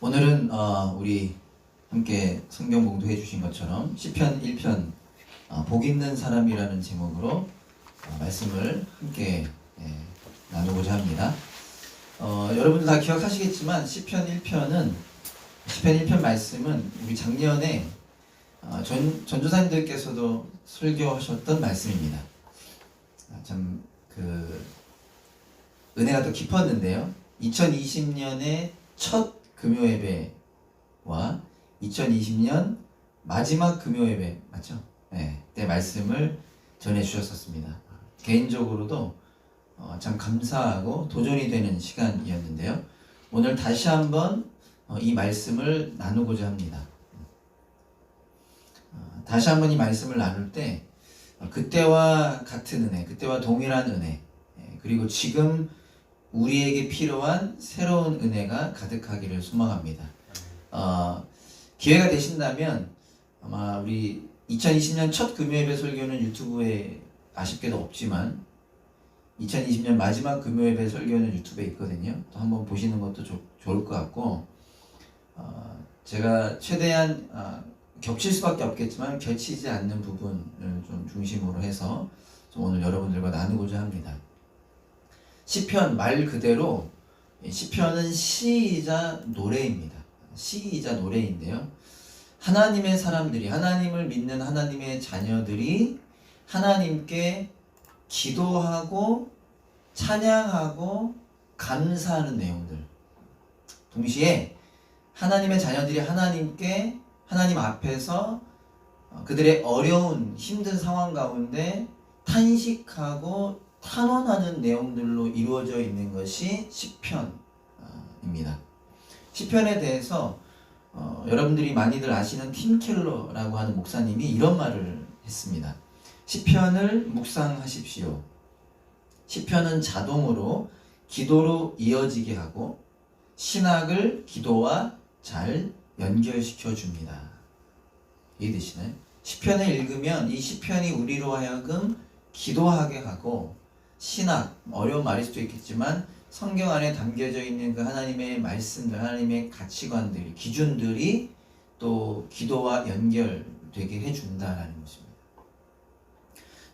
오늘은 우리 함께 성경 공부해 주신 것처럼 시편 1편 복 있는 사람이라는 제목으로 말씀을 함께 나누고자 합니다. 여러분들 다 기억하시겠지만 시편 1편 말씀은 우리 작년에 전도사님들께서도 설교하셨던 말씀입니다. 참 은혜가 더 깊었는데요. 2020년의 첫 금요 예배와 2020년 마지막 금요 예배 맞죠? 네, 때 말씀을 전해 주셨었습니다. 개인적으로도 참 감사하고 도전이 되는 시간이었는데요. 오늘 다시 한번 이 말씀을 나누고자 합니다. 다시 한번 이 말씀을 나눌 때 그때와 같은 은혜, 그때와 동일한 은혜, 그리고 지금 우리에게 필요한 새로운 은혜가 가득하기를 소망합니다. 기회가 되신다면 아마 우리 2020년 첫 금요예배 설교는 유튜브에 아쉽게도 없지만 2020년 마지막 금요예배 설교는 유튜브에 있거든요. 또 한번 보시는 것도 좋을 것 같고 제가 최대한 겹칠 수밖에 없겠지만 겹치지 않는 부분을 좀 중심으로 해서 좀 오늘 여러분들과 나누고자 합니다. 시편 말 그대로 시편은 시이자 노래입니다. 시이자 노래인데요. 하나님의 사람들이, 하나님을 믿는 하나님의 자녀들이 하나님께 기도하고 찬양하고 감사하는 내용들. 동시에 하나님의 자녀들이 하나님 앞에서 그들의 어려운 힘든 상황 가운데 탄식하고 탄원하는 내용들로 이루어져 있는 것이 시편입니다. 시편에 대해서 여러분들이 많이들 아시는 팀 켈러라고 하는 목사님이 이런 말을 했습니다. 시편을 묵상하십시오. 시편은 자동으로 기도로 이어지게 하고 신학을 기도와 잘 연결시켜 줍니다. 이해되시나요? 시편을 읽으면 이 시편이 우리로 하여금 기도하게 하고 신학, 어려운 말일 수도 있겠지만 성경 안에 담겨져 있는 그 하나님의 말씀들, 하나님의 가치관들, 기준들이 또 기도와 연결되게 해준다라는 것입니다.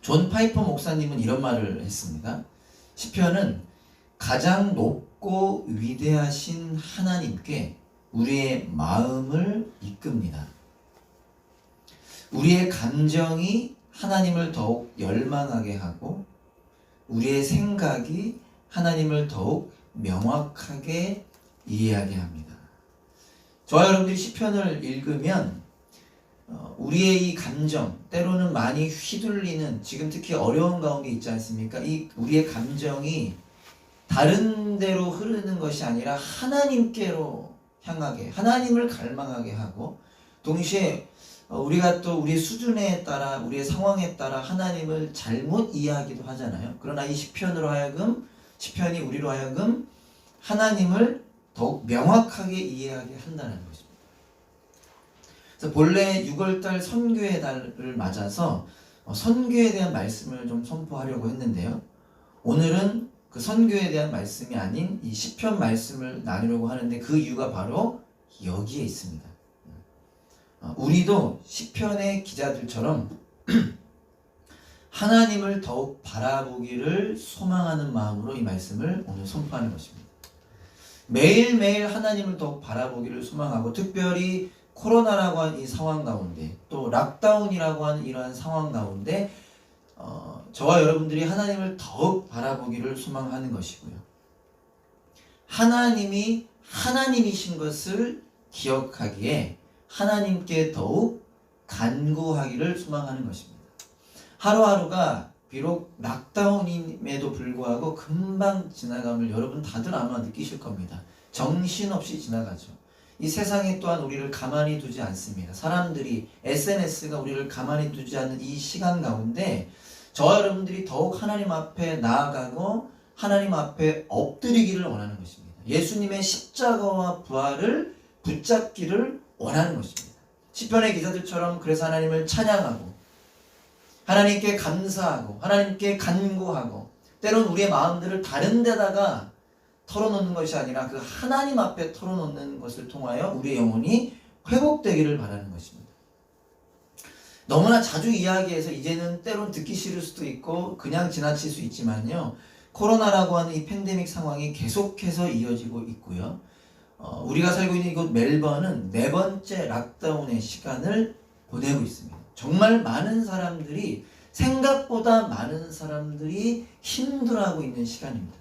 존 파이퍼 목사님은 이런 말을 했습니다. 시편은 가장 높고 위대하신 하나님께 우리의 마음을 이끕니다. 우리의 감정이 하나님을 더욱 열망하게 하고 우리의 생각이 하나님을 더욱 명확하게 이해하게 합니다. 저와 여러분들이 시편을 읽으면 우리의 이 감정, 때로는 많이 휘둘리는 지금 특히 어려운 가운데 있지 않습니까? 이 우리의 감정이 다른 데로 흐르는 것이 아니라 하나님께로 향하게, 하나님을 갈망하게 하고 동시에 우리가 또 우리의 수준에 따라 우리의 상황에 따라 하나님을 잘못 이해하기도 하잖아요. 그러나 이 시편이 우리로 하여금 하나님을 더욱 명확하게 이해하게 한다는 것입니다. 그래서 본래 6월달 선교의 달을 맞아서 선교에 대한 말씀을 좀 선포하려고 했는데요. 오늘은 그 선교에 대한 말씀이 아닌 이 시편 말씀을 나누려고 하는데 그 이유가 바로 여기에 있습니다. 우리도 시편의 기자들처럼 하나님을 더욱 바라보기를 소망하는 마음으로 이 말씀을 오늘 선포하는 것입니다. 매일매일 하나님을 더욱 바라보기를 소망하고 특별히 코로나라고 하는 이 상황 가운데 또 락다운이라고 하는 이러한 상황 가운데 저와 여러분들이 하나님을 더욱 바라보기를 소망하는 것이고요. 하나님이 하나님이신 것을 기억하기에 하나님께 더욱 간구하기를 소망하는 것입니다. 하루하루가 비록 락다운임에도 불구하고 금방 지나감을 여러분 다들 아마 느끼실 겁니다. 정신없이 지나가죠. 이 세상이 또한 우리를 가만히 두지 않습니다. 사람들이 SNS가 우리를 가만히 두지 않는 이 시간 가운데 저와 여러분들이 더욱 하나님 앞에 나아가고 하나님 앞에 엎드리기를 원하는 것입니다. 예수님의 십자가와 부활을 붙잡기를 원하는 것입니다. 시편의 기자들처럼 그래서 하나님을 찬양하고 하나님께 감사하고 하나님께 간구하고 때론 우리의 마음들을 다른 데다가 털어놓는 것이 아니라 그 하나님 앞에 털어놓는 것을 통하여 우리의 영혼이 회복되기를 바라는 것입니다. 너무나 자주 이야기해서 이제는 때론 듣기 싫을 수도 있고 그냥 지나칠 수 있지만요. 코로나라고 하는 이 팬데믹 상황이 계속해서 이어지고 있고요. 우리가 살고 있는 이곳 멜번은 4번째 락다운의 시간을 보내고 있습니다. 정말 많은 사람들이 생각보다 많은 사람들이 힘들어하고 있는 시간입니다.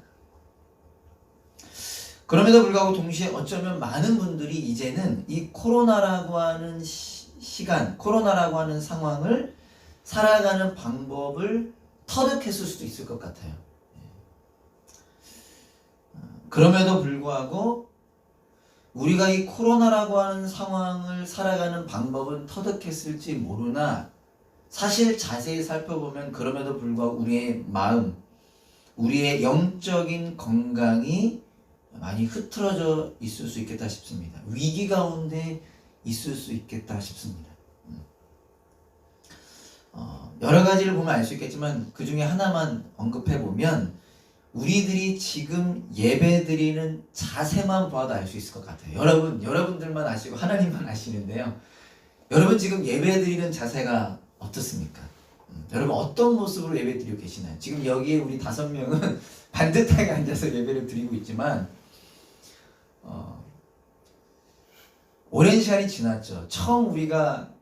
그럼에도 불구하고 동시에 어쩌면 많은 분들이 이제는 이 코로나라고 하는 시간, 코로나라고 하는 상황을 살아가는 방법을 터득했을 수도 있을 것 같아요. 그럼에도 불구하고 우리가 이 코로나라고 하는 상황을 살아가는 방법은 터득했을지 모르나 사실 자세히 살펴보면 그럼에도 불구하고 우리의 마음, 우리의 영적인 건강이 많이 흐트러져 있을 수 있겠다 싶습니다. 위기 가운데 있을 수 있겠다 싶습니다. 여러 가지를 보면 알 수 있겠지만 그 중에 하나만 언급해 보면 우리들이 지금 예배 드리는 자세만 봐도 알 수 있을 것 같아요. 여러분들만 아시고 하나님만 아시는데요. 여러분 지금 예배 드리는 자세가 어떻습니까? 여러분 어떤 모습으로 예배 드리고 계시나요? 지금 여기에 우리 5명은 반듯하게 앉아서 예배를 드리고 있지만 오랜 시간이 지났죠. 처음 우리가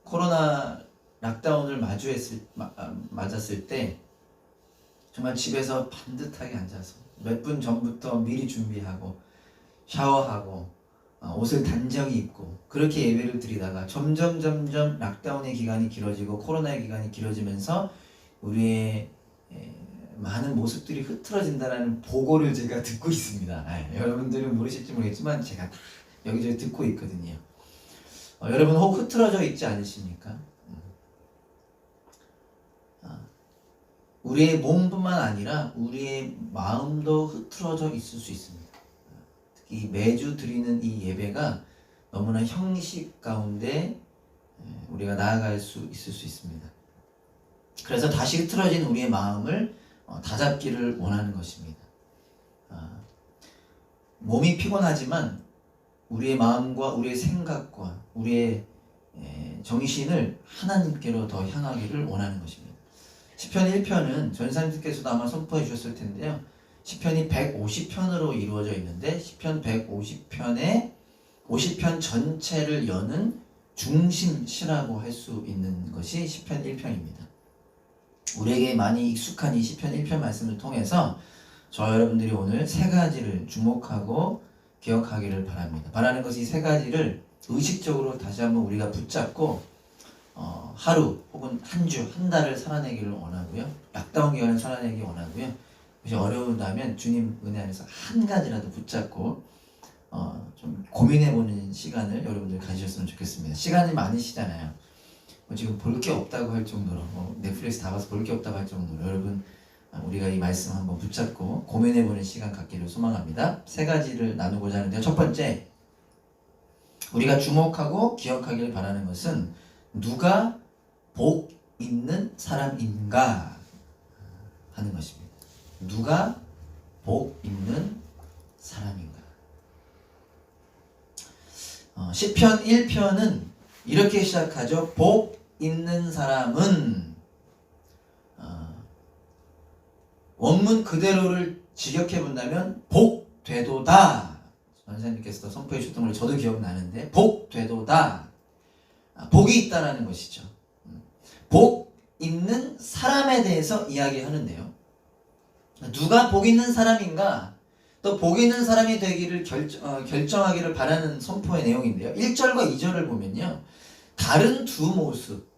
코로나 락다운을 맞았을 때 정말 집에서 반듯하게 앉아서 몇 분 전부터 미리 준비하고 샤워하고 옷을 단정히 입고 그렇게 예배를 드리다가 점점 락다운의 기간이 길어지고 코로나의 기간이 길어지면서 우리의 많은 모습들이 흐트러진다는 보고를 제가 듣고 있습니다. 여러분들은 모르실지 모르겠지만 제가 다 여기저기 듣고 있거든요. 여러분 혹 흐트러져 있지 않으십니까? 우리의 몸뿐만 아니라 우리의 마음도 흐트러져 있을 수 있습니다. 특히 매주 드리는 이 예배가 너무나 형식 가운데 우리가 나아갈 수 있을 수 있습니다. 그래서 다시 흐트러진 우리의 마음을 다잡기를 원하는 것입니다. 몸이 피곤하지만 우리의 마음과 우리의 생각과 우리의 정신을 하나님께로 더 향하기를 원하는 것입니다. 시편 1편은 전사님들께서도 아마 선포해 주셨을 텐데요. 시편이 150편으로 이루어져 있는데 시편 150편에 50편 전체를 여는 중심시라고 할 수 있는 것이 시편 1편입니다. 우리에게 많이 익숙한 이 시편 1편 말씀을 통해서 저 여러분들이 오늘 3가지를 주목하고 기억하기를 바랍니다. 바라는 것이 3가지를 의식적으로 다시 한번 우리가 붙잡고 하루 혹은 한 주, 한 달을 살아내기를 원하고요. 락다운 기간을 살아내기 원하고요. 혹시 어려운다면 주님 은혜 안에서 한 가지라도 붙잡고 좀 고민해보는 시간을 여러분들 가지셨으면 좋겠습니다. 시간이 많으시잖아요. 지금 볼 게 없다고 할 정도로 넷플릭스 다 봐서 볼 게 없다고 할 정도로 여러분 우리가 이 말씀 한번 붙잡고 고민해보는 시간 갖기를 소망합니다. 3가지를 나누고자 하는데요. 첫 번째, 우리가 주목하고 기억하기를 바라는 것은 누가 복 있는 사람인가 하는 것입니다. 누가 복 있는 사람인가. 시편 1편은 이렇게 시작하죠. 복 있는 사람은 원문 그대로를 직역해 본다면 복되도다. 전사님께서 선포해 주셨던 걸 저도 기억나는데 복되도다. 복이 있다라는 것이죠. 복 있는 사람에 대해서 이야기하는데요. 누가 복 있는 사람인가? 또 복 있는 사람이 되기를 결정하기를 바라는 선포의 내용인데요. 1절과 2절을 보면요. 다른 두 모습,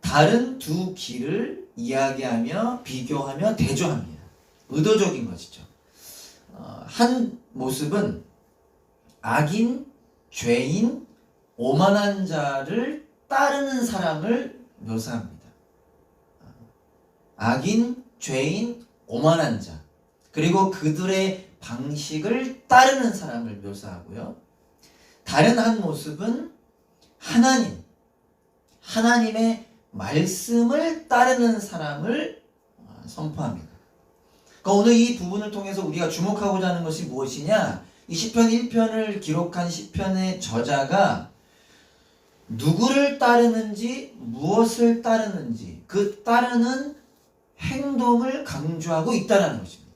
다른 두 길을 이야기하며 비교하며 대조합니다. 의도적인 것이죠. 한 모습은 악인, 죄인, 오만한 자를 따르는 사람을 묘사합니다. 악인, 죄인, 오만한 자, 그리고 그들의 방식을 따르는 사람을 묘사하고요. 다른 한 모습은 하나님의 말씀을 따르는 사람을 선포합니다. 그러니까 오늘 이 부분을 통해서 우리가 주목하고자 하는 것이 무엇이냐? 이 시편 1편을 기록한 시편의 저자가 누구를 따르는지, 무엇을 따르는지, 그 따르는 행동을 강조하고 있다는 것입니다.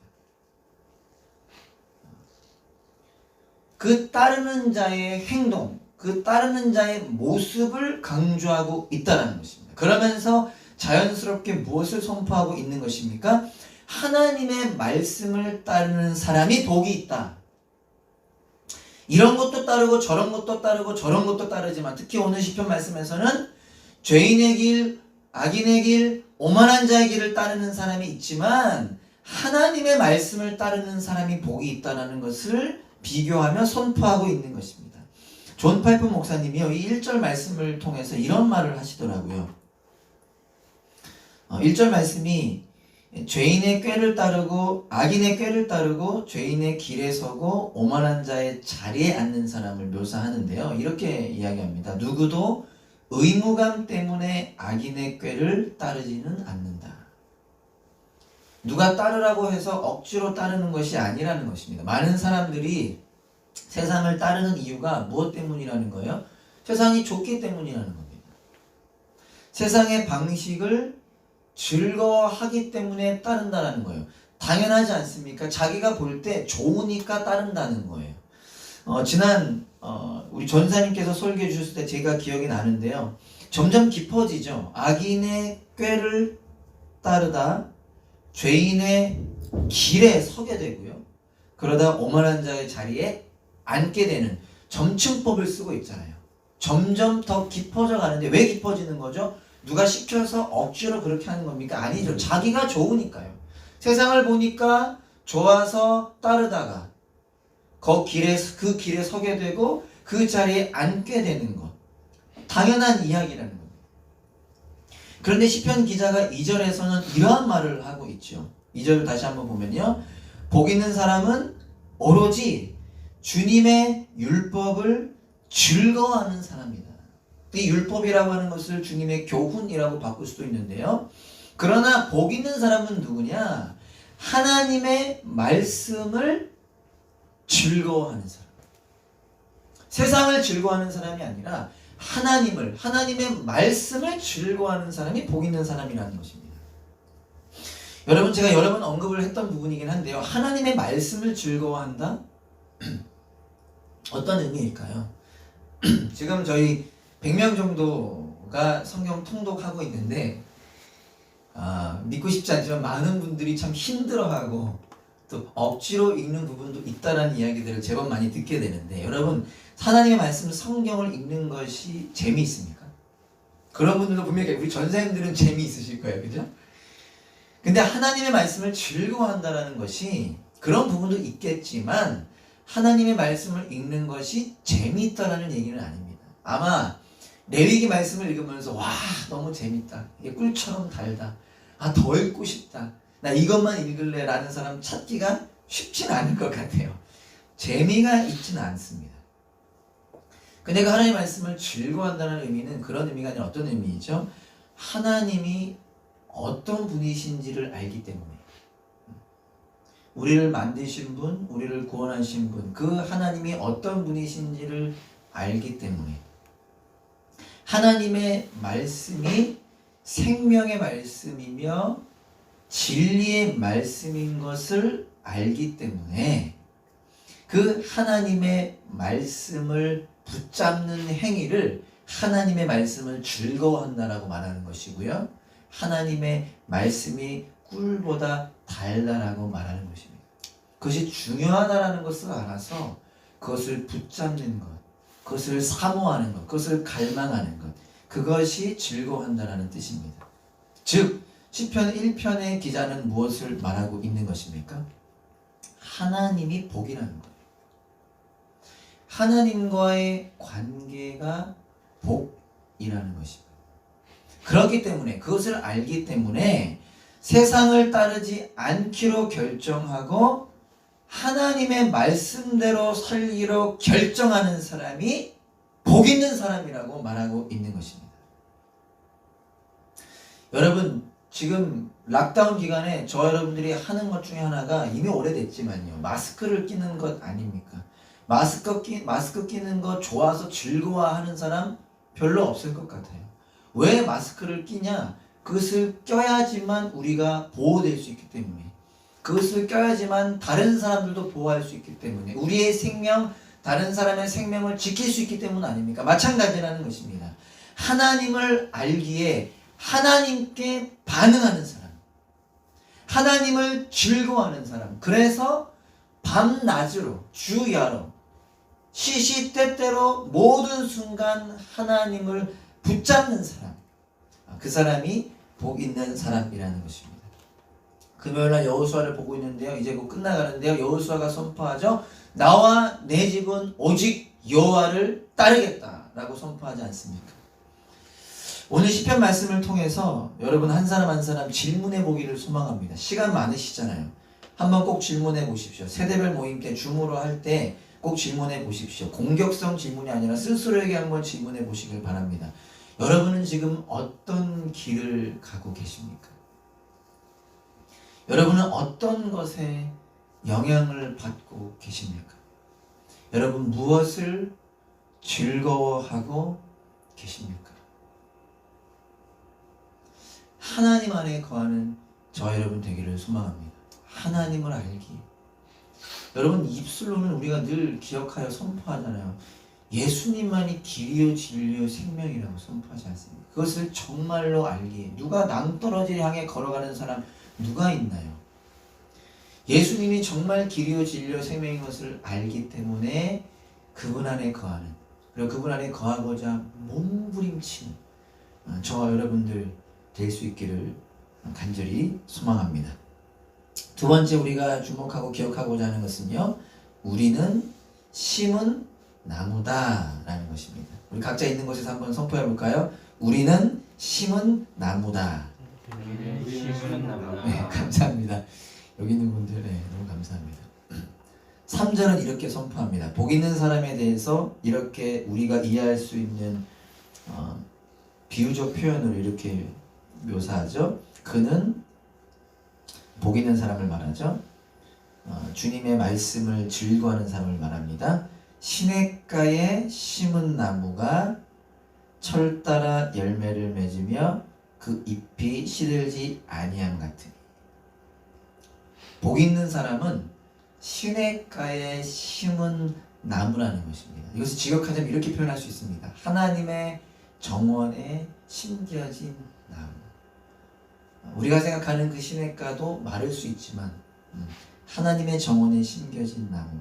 그 따르는 자의 행동, 그 따르는 자의 모습을 강조하고 있다는 것입니다. 그러면서 자연스럽게 무엇을 선포하고 있는 것입니까? 하나님의 말씀을 따르는 사람이 복이 있다. 이런 것도 따르고 저런 것도 따르고 저런 것도 따르지만 특히 오늘 시편 말씀에서는 죄인의 길, 악인의 길, 오만한 자의 길을 따르는 사람이 있지만 하나님의 말씀을 따르는 사람이 복이 있다는 것을 비교하며 선포하고 있는 것입니다. 존 파이프 목사님이요, 이 1절 말씀을 통해서 이런 말을 하시더라고요. 1절 말씀이 죄인의 꾀를 따르고 악인의 꾀를 따르고 죄인의 길에 서고 오만한 자의 자리에 앉는 사람을 묘사하는데요. 이렇게 이야기합니다. 누구도 의무감 때문에 악인의 꾀를 따르지는 않는다. 누가 따르라고 해서 억지로 따르는 것이 아니라는 것입니다. 많은 사람들이 세상을 따르는 이유가 무엇 때문이라는 거예요? 세상이 좋기 때문이라는 겁니다. 세상의 방식을 즐거워하기 때문에 따른다는 거예요. 당연하지 않습니까? 자기가 볼 때 좋으니까 따른다는 거예요. 우리 전사님께서 설교해 주셨을 때 제가 기억이 나는데요. 점점 깊어지죠. 악인의 꾀를 따르다 죄인의 길에 서게 되고요. 그러다 오만한 자의 자리에 앉게 되는 점층법을 쓰고 있잖아요. 점점 더 깊어져 가는데 왜 깊어지는 거죠? 누가 시켜서 억지로 그렇게 하는 겁니까? 아니죠. 자기가 좋으니까요. 세상을 보니까 좋아서 따르다가 그 길에 서게 되고 그 자리에 앉게 되는 것. 당연한 이야기라는 겁니다. 그런데 시편 기자가 2절에서는 이러한 말을 하고 있죠. 2절을 다시 한번 보면요. 복 있는 사람은 오로지 주님의 율법을 즐거워하는 사람이다. 이 율법이라고 하는 것을 주님의 교훈이라고 바꿀 수도 있는데요. 그러나 복 있는 사람은 누구냐? 하나님의 말씀을 즐거워하는 사람. 세상을 즐거워하는 사람이 아니라 하나님의 말씀을 즐거워하는 사람이 복 있는 사람이라는 것입니다. 여러분, 제가 여러 번 언급을 했던 부분이긴 한데요. 하나님의 말씀을 즐거워한다? 어떤 의미일까요? 지금 저희 100명 정도가 성경 통독하고 있는데 믿고 싶지 않지만 많은 분들이 참 힘들어하고 또 억지로 읽는 부분도 있다라는 이야기들을 제법 많이 듣게 되는데, 여러분, 하나님의 말씀 성경을 읽는 것이 재미있습니까? 그런 분들도 분명히 우리 전사님들은 재미있으실 거예요. 그죠? 근데 하나님의 말씀을 즐거워한다라는 것이 그런 부분도 있겠지만 하나님의 말씀을 읽는 것이 재미있다라는 얘기는 아닙니다. 아마 레위기 말씀을 읽으면서 와, 너무 재밌다. 이게 꿀처럼 달다. 더 읽고 싶다. 나 이것만 읽을래 라는 사람 찾기가 쉽진 않을 것 같아요. 재미가 있지는 않습니다. 근데 그 하나님의 말씀을 즐거워한다는 의미는 그런 의미가 아니라 어떤 의미이죠? 하나님이 어떤 분이신지를 알기 때문에, 우리를 만드신 분, 우리를 구원하신 분, 그 하나님이 어떤 분이신지를 알기 때문에, 하나님의 말씀이 생명의 말씀이며 진리의 말씀인 것을 알기 때문에 그 하나님의 말씀을 붙잡는 행위를 하나님의 말씀을 즐거워한다라고 말하는 것이고요. 하나님의 말씀이 꿀보다 달다라고 말하는 것입니다. 그것이 중요하다라는 것을 알아서 그것을 붙잡는 것, 그것을 사모하는 것, 그것을 갈망하는 것, 그것이 즐거워한다라는 뜻입니다. 즉 시편 1편의 기자는 무엇을 말하고 있는 것입니까? 하나님이 복이라는 거예요. 하나님과의 관계가 복이라는 것입니다. 그렇기 때문에, 그것을 알기 때문에 세상을 따르지 않기로 결정하고 하나님의 말씀대로 살기로 결정하는 사람이 복 있는 사람이라고 말하고 있는 것입니다. 여러분, 지금 락다운 기간에 저 여러분들이 하는 것 중에 하나가 이미 오래됐지만요. 마스크를 끼는 것 아닙니까? 마스크 끼는 거 좋아서 즐거워하는 사람 별로 없을 것 같아요. 왜 마스크를 끼냐? 그것을 껴야지만 우리가 보호될 수 있기 때문에, 그것을 껴야지만 다른 사람들도 보호할 수 있기 때문에, 우리의 생명, 다른 사람의 생명을 지킬 수 있기 때문 아닙니까? 마찬가지라는 것입니다. 하나님을 알기에 하나님께 반응하는 사람, 하나님을 즐거워하는 사람, 그래서 밤낮으로 주야로 시시때때로 모든 순간 하나님을 붙잡는 사람, 그 사람이 복 있는 사람이라는 것입니다. 금요일날 여호수아를 보고 있는데요, 이제 곧 끝나가는데요, 여호수아가 선포하죠. 나와 내 집은 오직 여호와를 따르겠다라고 선포하지 않습니까? 오늘 시편 말씀을 통해서 여러분 한 사람 한 사람 질문해 보기를 소망합니다. 시간 많으시잖아요. 한번 꼭 질문해 보십시오. 세대별 모임 때 줌으로 할 때 꼭 질문해 보십시오. 공격성 질문이 아니라 스스로에게 한번 질문해 보시길 바랍니다. 여러분은 지금 어떤 길을 가고 계십니까? 여러분은 어떤 것에 영향을 받고 계십니까? 여러분 무엇을 즐거워하고 계십니까? 하나님 안에 거하는 저 여러분 되기를 소망합니다. 하나님을 알기. 여러분 입술로는 우리가 늘 기억하여 선포하잖아요. 예수님만이 길이요 진리요 생명이라고 선포하지 않습니까? 그것을 정말로 알기. 누가 낭떠러지를 향해 걸어가는 사람 누가 있나요? 예수님이 정말 길이요 진리요 생명인 것을 알기 때문에 그분 안에 거하는, 그리고 그분 안에 거하고자 몸부림치는 저와 여러분들 될 수 있기를 간절히 소망합니다. 두 번째 우리가 주목하고 기억하고자 하는 것은요, 우리는 심은 나무다 라는 것입니다. 우리 각자 있는 곳에서 한번 선포해 볼까요? 우리는 심은 나무다. 네, 감사합니다. 여기 있는 분들 너무 감사합니다. 3절은 이렇게 선포합니다. 복 있는 사람에 대해서 이렇게 우리가 이해할 수 있는 비유적 표현으로 이렇게 묘사하죠. 그는 복 있는 사람을 말하죠. 주님의 말씀을 즐거워하는 사람을 말합니다. 시냇가에 심은 나무가 철 따라 열매를 맺으며 그 잎이 시들지 아니함 같으니. 복 있는 사람은 시냇가에 심은 나무라는 것입니다. 이것을 직역하자면 이렇게 표현할 수 있습니다. 하나님의 정원에 심겨진 나무. 우리가 생각하는 그 시냇가도 마를 수 있지만 하나님의 정원에 심겨진 나무.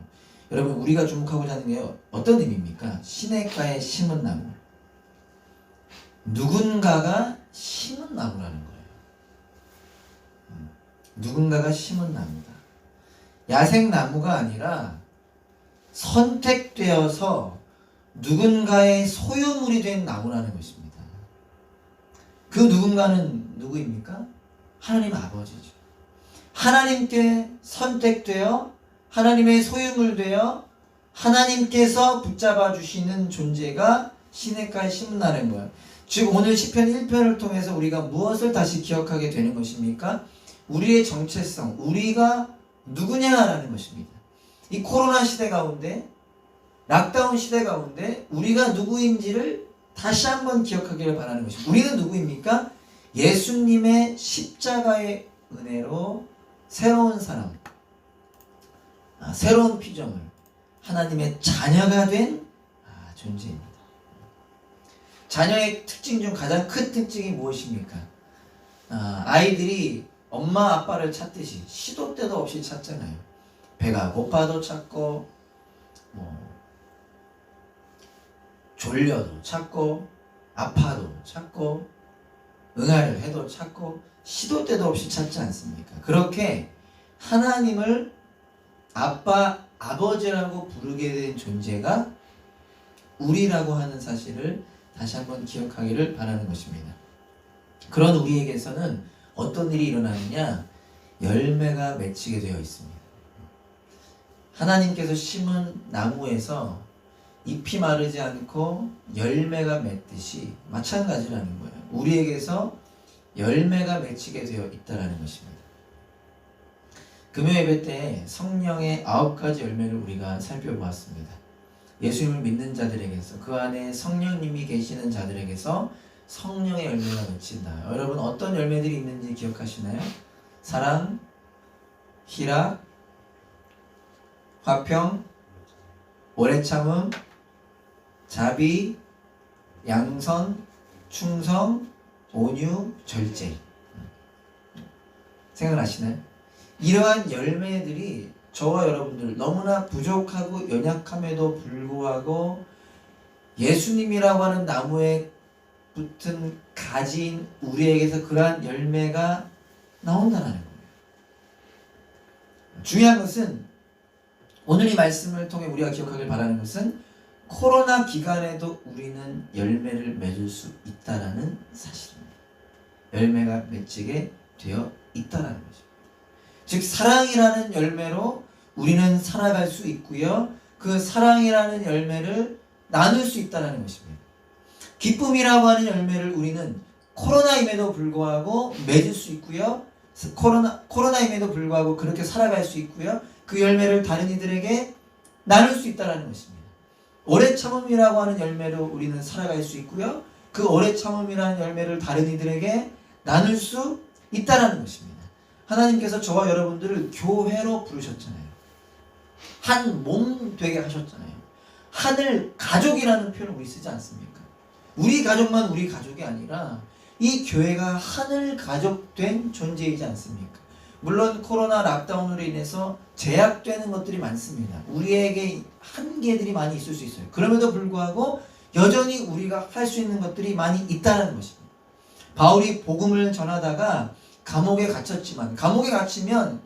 여러분 우리가 주목하고자 하는 게 어떤 의미입니까? 시냇가에 심은 나무. 누군가가 심은 나무라는 거예요. 누군가가 심은 나무다. 야생나무가 아니라 선택되어서 누군가의 소유물이 된 나무라는 것입니다. 그 누군가는 누구입니까? 하나님 아버지죠. 하나님께 선택되어 하나님의 소유물 되어 하나님께서 붙잡아 주시는 존재가 시냇가에 심는다는 거예요. 즉 오늘 시편 1편을 통해서 우리가 무엇을 다시 기억하게 되는 것입니까? 우리의 정체성, 우리가 누구냐라는 것입니다. 이 코로나 시대 가운데, 락다운 시대 가운데 우리가 누구인지를 다시 한번 기억하기를 바라는 것입니다. 우리는 누구입니까? 예수님의 십자가의 은혜로 새로운 사람, 새로운 피조물, 하나님의 자녀가 된 존재입니다. 자녀의 특징 중 가장 큰 특징이 무엇입니까? 아이들이 엄마 아빠를 찾듯이 시도 때도 없이 찾잖아요. 배가 고파도 찾고 졸려도 찾고 아파도 찾고 응아를 해도 찾고 시도 때도 없이 찾지 않습니까? 그렇게 하나님을 아빠, 아버지라고 부르게 된 존재가 우리라고 하는 사실을 다시 한번 기억하기를 바라는 것입니다. 그런 우리에게서는 어떤 일이 일어나느냐? 열매가 맺히게 되어 있습니다. 하나님께서 심은 나무에서 잎이 마르지 않고 열매가 맺듯이 마찬가지라는 거예요. 우리에게서 열매가 맺히게 되어 있다라는 것입니다. 금요 예배 때 성령의 9가지 열매를 우리가 살펴보았습니다. 예수님을 믿는 자들에게서, 그 안에 성령님이 계시는 자들에게서 성령의 열매가 맺힌다. 여러분 어떤 열매들이 있는지 기억하시나요? 사랑, 희락, 화평, 오래 참음, 자비, 양선, 충성, 온유, 절제. 생각나시나요? 이러한 열매들이 저와 여러분들 너무나 부족하고 연약함에도 불구하고 예수님이라고 하는 나무에 붙은 가지인 우리에게서 그러한 열매가 나온다는 거예요. 중요한 것은 오늘 이 말씀을 통해 우리가 기억하길 바라는 것은 코로나 기간에도 우리는 열매를 맺을 수 있다는 사실입니다. 열매가 맺히게 되어 있다는 거죠. 즉 사랑이라는 열매로 우리는 살아갈 수 있고요. 그 사랑이라는 열매를 나눌 수 있다는 것입니다. 기쁨이라고 하는 열매를 우리는 코로나임에도 불구하고 맺을 수 있고요. 코로나임에도 불구하고 그렇게 살아갈 수 있고요. 그 열매를 다른 이들에게 나눌 수 있다는 것입니다. 오래 참음이라고 하는 열매로 우리는 살아갈 수 있고요. 그 오래 참음이라는 열매를 다른 이들에게 나눌 수 있다는 것입니다. 하나님께서 저와 여러분들을 교회로 부르셨잖아요. 한 몸 되게 하셨잖아요. 하늘 가족이라는 표현을 우리 쓰지 않습니까? 우리 가족만 우리 가족이 아니라 이 교회가 하늘 가족된 존재이지 않습니까? 물론 코로나 락다운으로 인해서 제약되는 것들이 많습니다. 우리에게 한계들이 많이 있을 수 있어요. 그럼에도 불구하고 여전히 우리가 할 수 있는 것들이 많이 있다는 것입니다. 바울이 복음을 전하다가 감옥에 갇혔지만, 감옥에 갇히면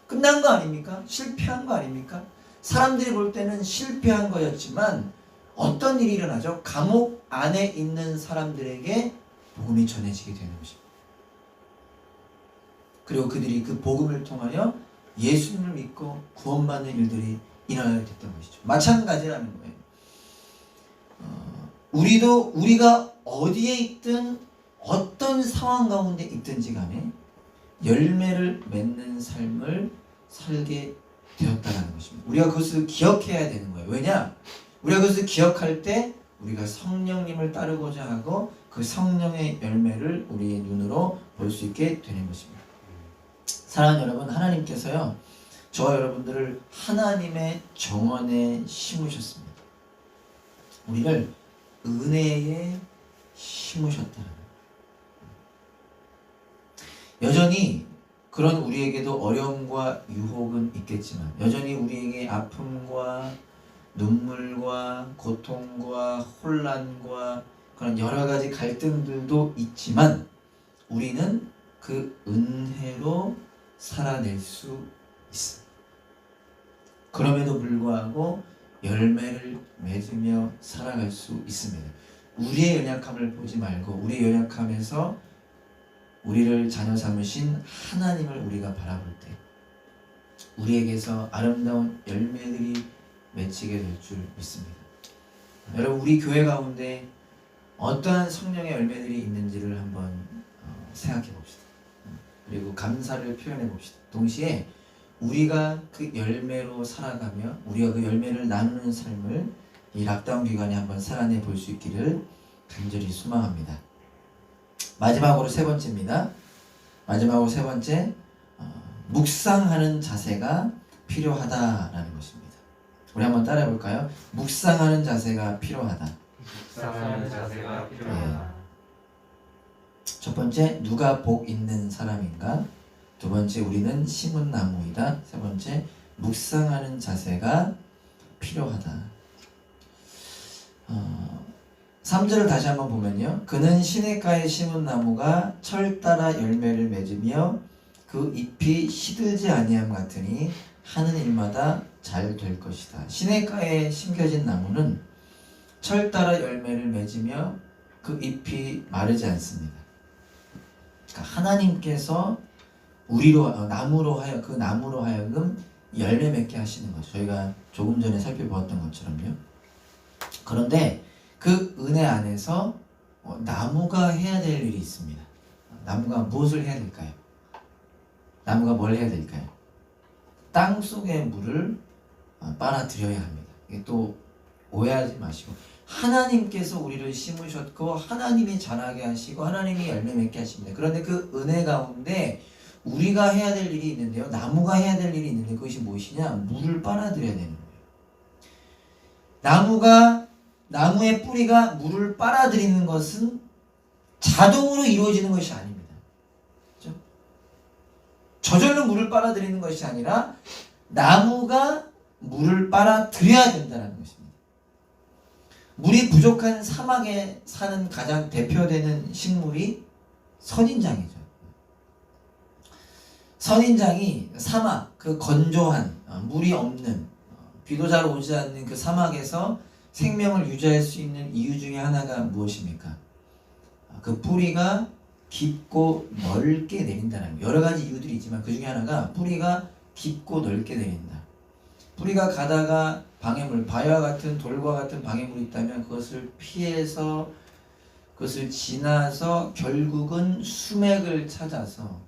끝난 거 아닙니까? 실패한 거 아닙니까? 사람들이 볼 때는 실패한 거였지만 어떤 일이 일어나죠? 감옥 안에 있는 사람들에게 복음이 전해지게 되는 것입니다. 그리고 그들이 그 복음을 통하여 예수님을 믿고 구원받는 일들이 일어나게 됐던 것이죠. 마찬가지라는 거예요. 우리가 어디에 있든 어떤 상황 가운데 있든지 간에 열매를 맺는 삶을 살게 되었다는 것입니다. 우리가 그것을 기억해야 되는 거예요. 왜냐? 우리가 그것을 기억할 때 우리가 성령님을 따르고자 하고 그 성령의 열매를 우리의 눈으로 볼 수 있게 되는 것입니다. 사랑하는 여러분, 하나님께서요, 저와 여러분들을 하나님의 정원에 심으셨습니다. 우리를 은혜에 심으셨다는 거예요. 여전히 그런 우리에게도 어려움과 유혹은 있겠지만, 여전히 우리에게 아픔과 눈물과 고통과 혼란과 그런 여러 가지 갈등들도 있지만 우리는 그 은혜로 살아낼 수 있습니다. 그럼에도 불구하고 열매를 맺으며 살아갈 수 있습니다. 우리의 연약함을 보지 말고 우리의 연약함에서 우리를 자녀 삼으신 하나님을 우리가 바라볼 때 우리에게서 아름다운 열매들이 맺히게 될 줄 믿습니다. 여러분, 우리 교회 가운데 어떠한 성령의 열매들이 있는지를 한번 생각해 봅시다. 그리고 감사를 표현해 봅시다. 동시에 우리가 그 열매로 살아가며 우리가 그 열매를 나누는 삶을 이 락다운 기간에 한번 살아내 볼 수 있기를 간절히 소망합니다. 마지막으로 세 번째입니다. 마지막으로 세 번째, 묵상하는 자세가 필요하다라는 것입니다. 우리 한번 따라해 볼까요? 묵상하는 자세가 필요하다. 묵상하는 자세가 필요하다. 첫 번째, 누가 복 있는 사람인가? 두 번째, 우리는 심은 나무이다. 세 번째, 묵상하는 자세가 필요하다. 3절을 다시 한번 보면요. 그는 시냇가에 심은 나무가 철 따라 열매를 맺으며 그 잎이 시들지 아니함 같으니 하는 일마다 잘 될 것이다. 시냇가에 심겨진 나무는 철 따라 열매를 맺으며 그 잎이 마르지 않습니다. 그러니까 하나님께서 우리로 나무로 하여금 열매 맺게 하시는 거죠. 저희가 조금 전에 살펴보았던 것처럼요. 그런데 그 은혜 안에서 나무가 해야 될 일이 있습니다. 나무가 무엇을 해야 될까요? 나무가 뭘 해야 될까요? 땅 속의 물을 빨아들여야 합니다. 이게 또 오해하지 마시고 하나님께서 우리를 심으셨고 하나님이 자라게 하시고 하나님이 열매 맺게 하십니다. 그런데 그 은혜 가운데 우리가 해야 될 일이 있는데요. 나무가 해야 될 일이 있는데 그것이 무엇이냐? 물을 빨아들여야 되는 거예요. 나무의 뿌리가 물을 빨아들이는 것은 자동으로 이루어지는 것이 아닙니다. 그렇죠? 저절로 물을 빨아들이는 것이 아니라 나무가 물을 빨아들여야 된다는 것입니다. 물이 부족한 사막에 사는 가장 대표되는 식물이 선인장이죠. 선인장이 사막, 그 건조한 물이 없는 비도 잘 오지 않는 그 사막에서 생명을 유지할 수 있는 이유 중에 하나가 무엇입니까? 그 뿌리가 깊고 넓게 내린다는 거예요. 여러 가지 이유들이 있지만 그 중에 하나가 뿌리가 깊고 넓게 내린다. 뿌리가 가다가 방해물, 바위와 같은 돌과 같은 방해물이 있다면 그것을 피해서 그것을 지나서 결국은 수맥을 찾아서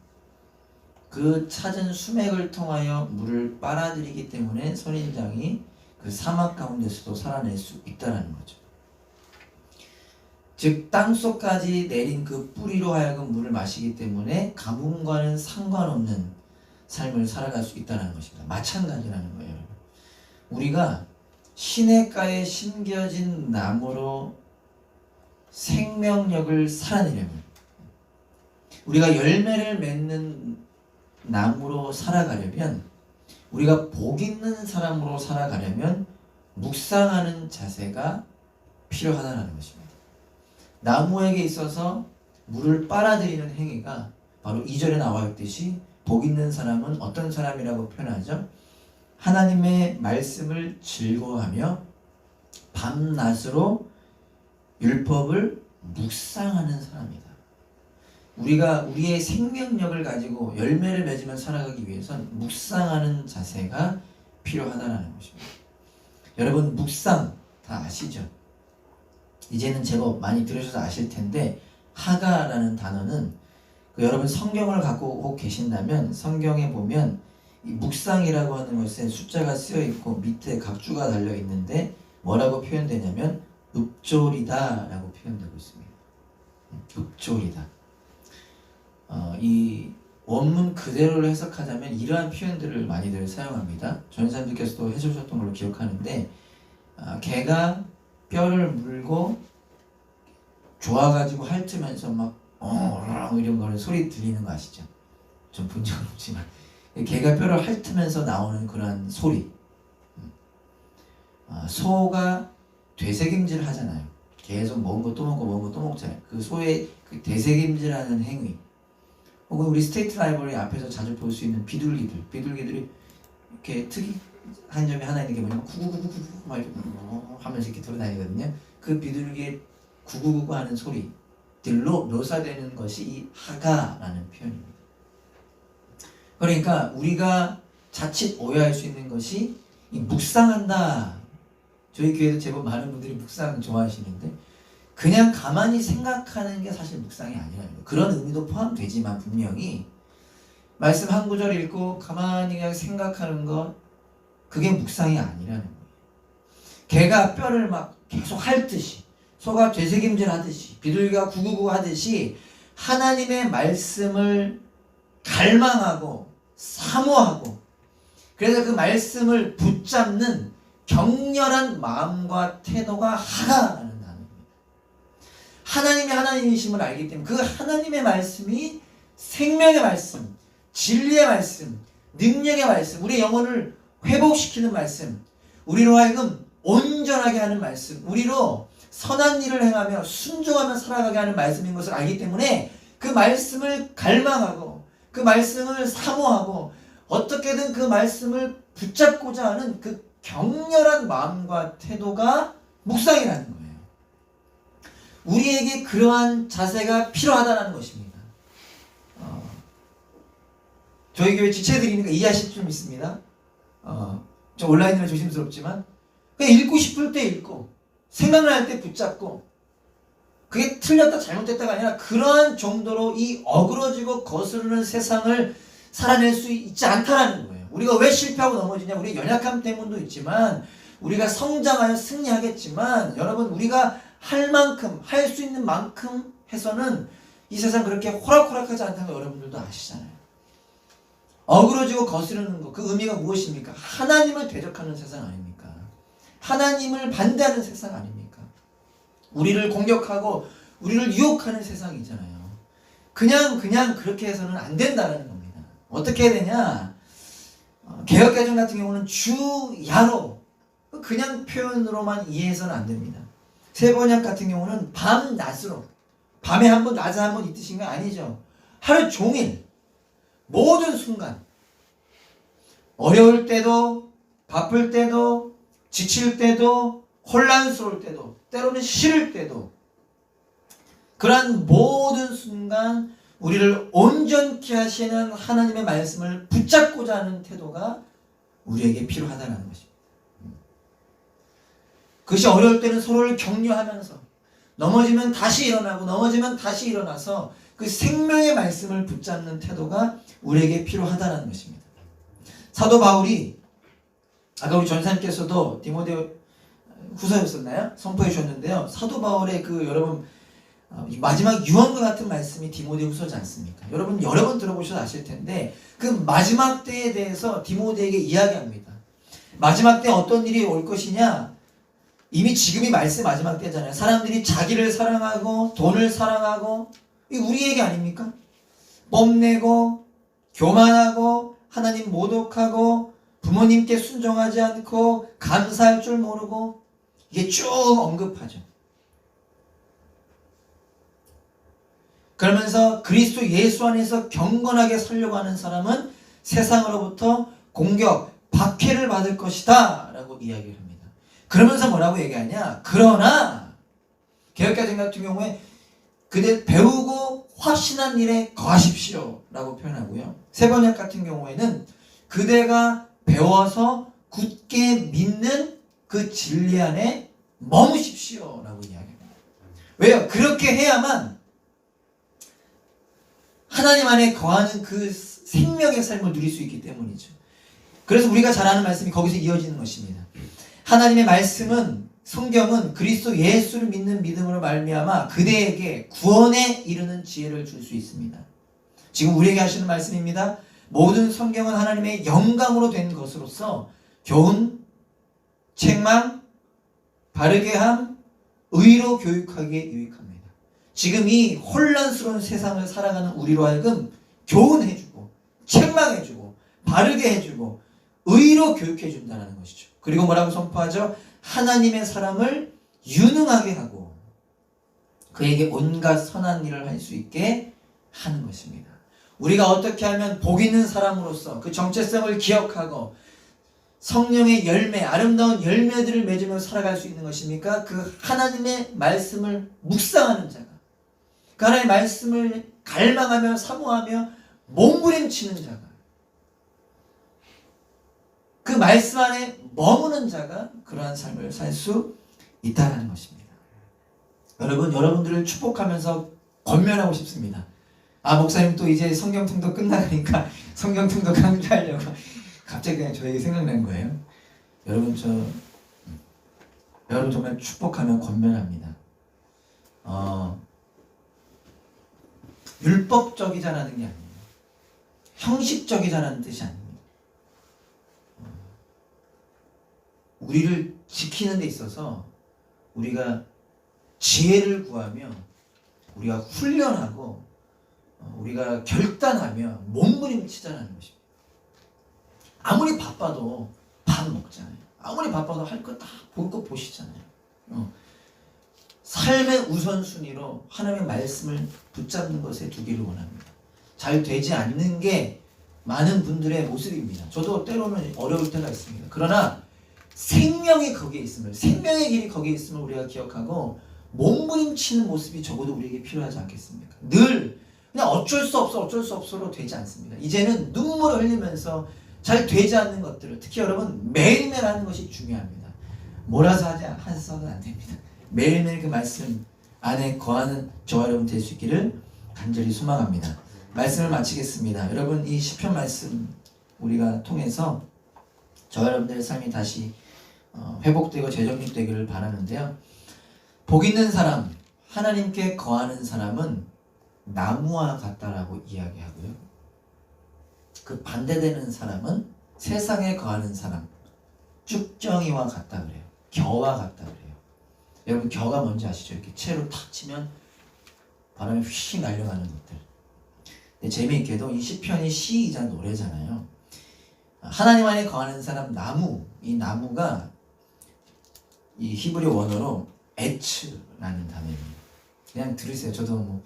그 찾은 수맥을 통하여 물을 빨아들이기 때문에 선인장이 그 사막 가운데서도 살아낼 수 있다는 거죠. 즉 땅속까지 내린 그 뿌리로 하여금 물을 마시기 때문에 가뭄과는 상관없는 삶을 살아갈 수 있다는 것입니다. 마찬가지라는 거예요. 우리가 시냇가에 심겨진 나무로 생명력을 살아내려면 우리가 열매를 맺는 나무로 살아가려면 우리가 복 있는 사람으로 살아가려면 묵상하는 자세가 필요하다는 것입니다. 나무에게 있어서 물을 빨아들이는 행위가 바로 2절에 나와 있듯이 복 있는 사람은 어떤 사람이라고 표현하죠? 하나님의 말씀을 즐거워하며 밤낮으로 율법을 묵상하는 사람이다. 우리가 우리의 생명력을 가지고 열매를 맺으며 살아가기 위해선 묵상하는 자세가 필요하다는 것입니다. 여러분 묵상 다 아시죠? 이제는 제법 많이 들으셔서 아실 텐데 하가라는 단어는 여러분 성경을 갖고 계신다면 성경에 보면 이 묵상이라고 하는 것에 숫자가 쓰여 있고 밑에 각주가 달려 있는데 뭐라고 표현되냐면 읍조리다 라고 표현되고 있습니다. 읍조리다. 이 원문 그대로를 해석하자면 이러한 표현들을 많이들 사용합니다. 전사님들께서도 해주셨던 걸로 기억하는데 개가 뼈를 물고 좋아가지고 핥으면서 막 이런 거는 소리 들리는 거 아시죠? 좀 본 적은 없지만 개가 뼈를 핥으면서 나오는 그런 소리. 소가 되새김질 하잖아요. 계속 먹은 거 또 먹고 먹은 거 또 먹잖아요. 그 소의 그 되새김질하는 행위. 혹은 우리 스테이트 라이브러리 앞에서 자주 볼 수 있는 비둘기들이 이렇게 특이한 점이 하나 있는 게 뭐냐면 구구구구구구 막 이렇게 하면서 이렇게 돌아다니거든요. 그 비둘기의 구구구구 하는 소리들로 묘사되는 것이 이 하가라는 표현입니다. 그러니까 우리가 자칫 오해할 수 있는 것이 이 묵상한다. 저희 교회도 제법 많은 분들이 묵상 좋아하시는데 그냥 가만히 생각하는 게 사실 묵상이 아니라는 거예요. 그런 의미도 포함되지만 분명히 말씀 한 구절 읽고 가만히 그냥 생각하는 것 그게 묵상이 아니라는 거예요. 개가 뼈를 막 계속 핥듯이 소가 되새김질 하듯이 비둘기가 구구구 하듯이 하나님의 말씀을 갈망하고 사모하고 그래서 그 말씀을 붙잡는 격렬한 마음과 태도가 하나라는 단어입니다. 하나님이 하나님이심을 알기 때문에 그 하나님의 말씀이 생명의 말씀, 진리의 말씀, 능력의 말씀, 우리의 영혼을 회복시키는 말씀, 우리로 하여금 온전하게 하는 말씀, 우리로 선한 일을 행하며 순종하며 살아가게 하는 말씀인 것을 알기 때문에 그 말씀을 갈망하고 그 말씀을 사모하고 어떻게든 그 말씀을 붙잡고자 하는 그 격렬한 마음과 태도가 묵상이라는 거예요. 우리에게 그러한 자세가 필요하다는 것입니다. 저희 교회 지체들이니까 이해하실 줄 믿습니다. 좀 온라인으로 조심스럽지만 그냥 읽고 싶을 때 읽고 생각날 때 붙잡고 그게 틀렸다 잘못됐다가 아니라 그러한 정도로 이 어그러지고 거스르는 세상을 살아낼 수 있지 않다라는 거예요. 우리가 왜 실패하고 넘어지냐? 우리의 연약함 때문도 있지만 우리가 성장하여 승리하겠지만 여러분 우리가 할 만큼 할 수 있는 만큼 해서는 이 세상 그렇게 호락호락하지 않다는 거 여러분들도 아시잖아요. 어그러지고 거스르는 거 그 의미가 무엇입니까? 하나님을 대적하는 세상 아닙니까? 하나님을 반대하는 세상 아닙니까? 우리를 공격하고 우리를 유혹하는 세상이잖아요. 그냥 그렇게 해서는 안 된다는 겁니다. 어떻게 해야 되냐? 개혁개정 같은 경우는 주야로 그냥 표현으로만 이해해서는 안 됩니다. 세번역 같은 경우는 밤낮으로 밤에 한 번 낮에 한 번 이 뜻인 거 아니죠. 하루 종일 모든 순간 어려울 때도 바쁠 때도 지칠 때도 혼란스러울 때도 때로는 싫을 때도 그러한 모든 순간 우리를 온전케 하시는 하나님의 말씀을 붙잡고자 하는 태도가 우리에게 필요하다는 것입니다. 그것이 어려울 때는 서로를 격려하면서 넘어지면 다시 일어나고 넘어지면 다시 일어나서 그 생명의 말씀을 붙잡는 태도가 우리에게 필요하다는 것입니다. 사도 바울이 아까 우리 전사님께서도 디모데 후서였었나요? 선포해 주셨는데요. 사도 바울의 그 여러분 마지막 유언과 같은 말씀이 디모데 후서지 않습니까? 여러분 여러 번 들어보셔서 아실 텐데 그 마지막 때에 대해서 디모데에게 이야기합니다. 마지막 때 어떤 일이 올 것이냐? 이미 지금이 말세 마지막 때잖아요. 사람들이 자기를 사랑하고 돈을 사랑하고 이 우리 얘기 아닙니까? 뽐내고 교만하고 하나님 모독하고 부모님께 순종하지 않고 감사할 줄 모르고 이게 쭉 언급하죠. 그러면서 그리스도 예수 안에서 경건하게 살려고 하는 사람은 세상으로부터 공격, 박해를 받을 것이다 라고 이야기를 합니다. 그러면서 뭐라고 얘기하냐? 그러나 개혁개정 같은 경우에 그들 배우고 확신한 일에 거하십시오 라고 표현하고요. 세번역 같은 경우에는 그대가 배워서 굳게 믿는 그 진리 안에 머무십시오 라고 이야기합니다. 왜요? 그렇게 해야만 하나님 안에 거하는 그 생명의 삶을 누릴 수 있기 때문이죠. 그래서 우리가 잘 아는 말씀이 거기서 이어지는 것입니다. 하나님의 말씀은 성경은 그리스도 예수를 믿는 믿음으로 말미암아 그대에게 구원에 이르는 지혜를 줄 수 있습니다. 지금 우리에게 하시는 말씀입니다. 모든 성경은 하나님의 영광으로 된 것으로서 교훈, 책망, 바르게 함, 의로 교육하기에 유익합니다. 지금 이 혼란스러운 세상을 살아가는 우리로 하여금 교훈해주고 책망해주고 바르게 해주고 의로 교육해준다는 것이죠. 그리고 뭐라고 선포하죠? 하나님의 사람을 유능하게 하고 그에게 온갖 선한 일을 할 수 있게 하는 것입니다. 우리가 어떻게 하면 복 있는 사람으로서 그 정체성을 기억하고 성령의 열매, 아름다운 열매들을 맺으며 살아갈 수 있는 것입니까? 그 하나님의 말씀을 묵상하는 자가, 그 하나님의 말씀을 갈망하며 사모하며 몸부림치는 자가, 그 말씀 안에 머무는 자가 그러한 삶을 살 수 있다는 것입니다. 여러분, 여러분들을 축복하면서 권면하고 싶습니다. 목사님 또 이제 성경통독 끝나가니까 성경통독 강조하려고 갑자기 그냥 저에게 생각난 거예요. 여러분 정말 축복하며 권면합니다. 율법적이자라는 게 아니에요. 형식적이자라는 뜻이 아닙니다. 우리를 지키는 데 있어서 우리가 지혜를 구하며 우리가 훈련하고 우리가 결단하며 몸부림치자라는 것입니다. 아무리 바빠도 밥 먹잖아요. 아무리 바빠도 할 거 다 볼 거 보시잖아요. 삶의 우선순위로 하나님의 말씀을 붙잡는 것에 두기를 원합니다. 잘 되지 않는 게 많은 분들의 모습입니다. 저도 때로는 어려울 때가 있습니다. 그러나 생명이 거기에 있음을, 생명의 길이 거기에 있음을 우리가 기억하고 몸부림치는 모습이 적어도 우리에게 필요하지 않겠습니까? 늘 그냥 어쩔 수 없어로 되지 않습니다. 이제는 눈물을 흘리면서 잘 되지 않는 것들을, 특히 여러분 매일매일 하는 것이 중요합니다. 몰아서 하서는 안 됩니다. 매일매일 그 말씀 안에 거하는 저와 여러분 될 수 있기를 간절히 소망합니다. 말씀을 마치겠습니다. 여러분 이 시편 말씀 우리가 통해서 저와 여러분들의 삶이 다시 회복되고 재정립되기를 바라는데요. 복 있는 사람, 하나님께 거하는 사람은 나무와 같다라고 이야기하고요. 그 반대되는 사람은 세상에 거하는 사람, 쭉정이와 같다 그래요. 겨와 같다 그래요. 여러분 겨가 뭔지 아시죠? 이렇게 채로 탁 치면 바람에 휙 날려가는 것들. 근데 재미있게도 이 시편이 시이자 노래잖아요. 하나님 안에 거하는 사람 나무, 이 나무가 이 히브리 원어로 에츠라는 단어입니다. 그냥 들으세요. 저도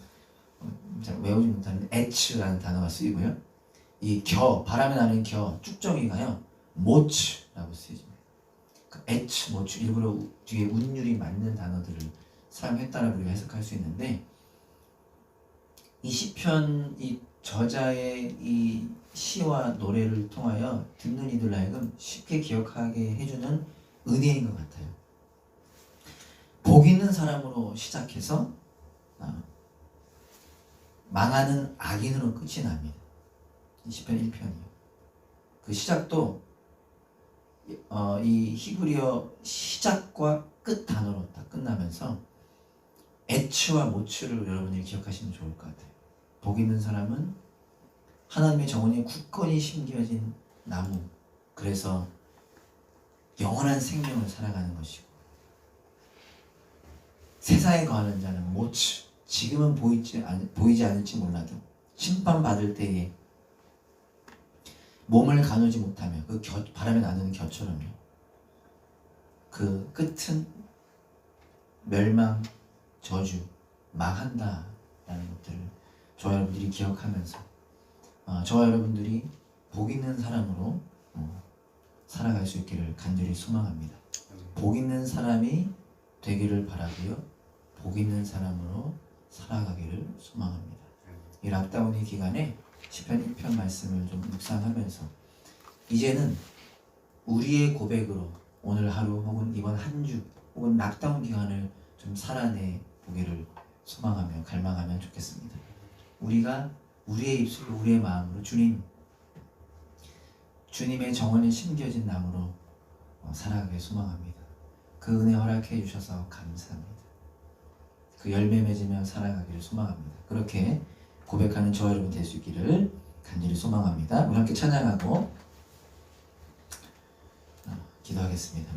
잘 외우지 못하는 에츠라는 단어가 쓰이고요. 이 바람에 나는 쭉정이가요 모츠라고 쓰여집니다. 그 에츠, 모츠 일부러 뒤에 운율이 맞는 단어들을 사용했다라고 우리가 해석할 수 있는데, 이 시편 이 저자의 이 시와 노래를 통하여 듣는 이들 하여금 쉽게 기억하게 해주는 은혜인 것 같아요. 복 있는 사람으로 시작해서 망하는 악인으로 끝이 납니다. 이 시편 1편이요. 그 시작도 이 히브리어 시작과 끝 단어로 딱 끝나면서 에츠와 모츠를 여러분이 기억하시면 좋을 것 같아요. 복 있는 사람은 하나님의 정원에 굳건히 심겨진 나무, 그래서 영원한 생명을 살아가는 것이고, 세상에 거하는 자는 모츠, 지금은 보이지 않을지 몰라도 심판받을 때에 몸을 가누지 못하며 그 바람에 나누는 겨처럼요. 그 끝은 멸망, 저주, 망한다 라는 것들을 저와 여러분들이 기억하면서 저와 여러분들이 복 있는 사람으로 살아갈 수 있기를 간절히 소망합니다. 복 있는 사람이 되기를 바라고요. 복 있는 사람으로 살아가기를 소망합니다. 이 락다운의 기간에 시편 1편 말씀을 좀 묵상하면서 이제는 우리의 고백으로 오늘 하루 혹은 이번 한 주 혹은 락다운 기간을 좀 살아내 보기를 소망하며 갈망하면 좋겠습니다. 우리가 우리의 입술로 우리의 마음으로 주님의 정원에 심겨진 나무로 살아가길 소망합니다. 그 은혜 허락해 주셔서 감사합니다. 그 열매 맺으며 살아가기를 소망합니다. 그렇게 고백하는 저와 여러분 될 수 있기를 간절히 소망합니다. 우리 함께 찬양하고 기도하겠습니다.